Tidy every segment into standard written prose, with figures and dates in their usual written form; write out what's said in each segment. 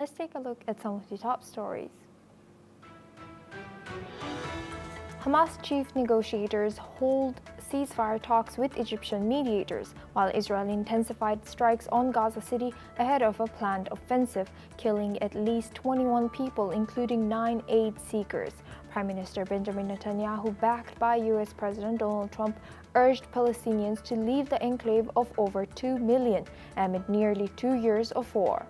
Let's take a look at some of the top stories. Hamas chief negotiators hold ceasefire talks with Egyptian mediators, while Israel intensified strikes on Gaza City ahead of a planned offensive, killing at least 21 people, including 9 aid seekers. Prime Minister Benjamin Netanyahu, backed by U.S. President Donald Trump, urged Palestinians to leave the enclave of over 2 million amid nearly 2 years of war.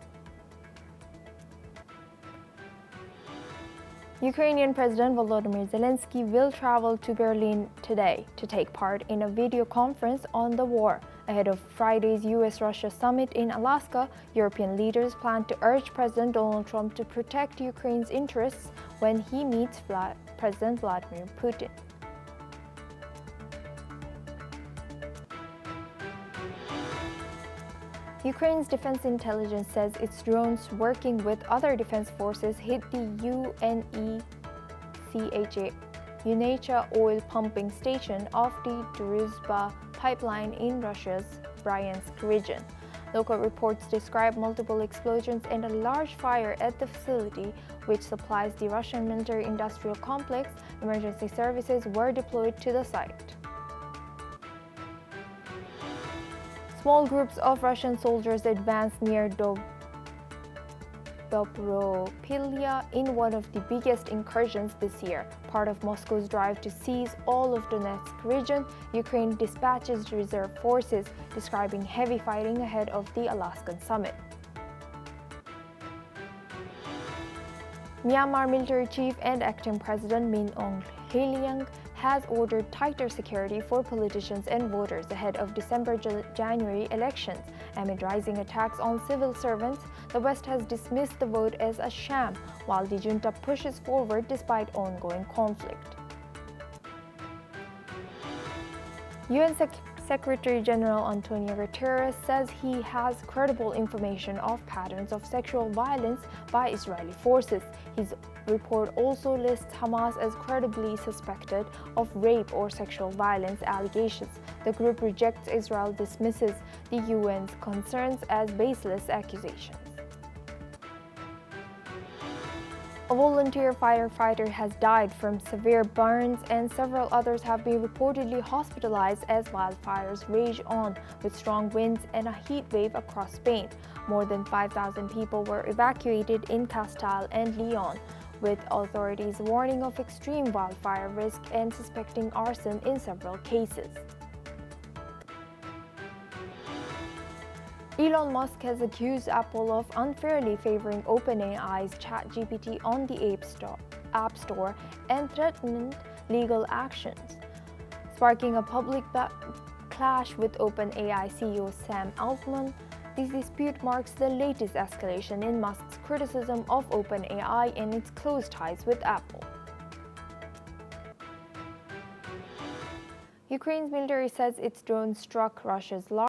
Ukrainian President Volodymyr Zelensky will travel to Berlin today to take part in a video conference on the war. Ahead of Friday's U.S.-Russia summit in Alaska, European leaders plan to urge President Donald Trump to protect Ukraine's interests when he meets President Vladimir Putin. Ukraine's defense intelligence says its drones working with other defense forces hit the UNECHA oil pumping station off the Druzhba pipeline in Russia's Bryansk region. Local reports describe multiple explosions and a large fire at the facility, which supplies the Russian military-industrial complex. Emergency services were deployed to the site. Small groups of Russian soldiers advanced near Dobropilya in one of the biggest incursions this year. Part of Moscow's drive to seize all of Donetsk region, Ukraine dispatches reserve forces, describing heavy fighting ahead of the Alaskan summit. Myanmar military chief and acting president Min Aung Hlaing has ordered tighter security for politicians and voters ahead of December-January elections. Amid rising attacks on civil servants, the West has dismissed the vote as a sham, while the junta pushes forward despite ongoing conflict. UN Secretary General Antonio Guterres says he has credible information of patterns of sexual violence by Israeli forces. His report also lists Hamas as credibly suspected of rape or sexual violence allegations. The group rejects Israel dismisses the UN's concerns as baseless accusations. A volunteer firefighter has died from severe burns, and several others have been reportedly hospitalized as wildfires rage on with strong winds and a heat wave across Spain. More than 5,000 people were evacuated in Castile and Leon, with authorities warning of extreme wildfire risk and suspecting arson in several cases. Elon Musk has accused Apple of unfairly favoring OpenAI's ChatGPT on the App Store and threatened legal actions, sparking a public clash with OpenAI CEO Sam Altman. This dispute marks the latest escalation in Musk's criticism of OpenAI and its close ties with Apple. Ukraine's military says its drone struck Russia's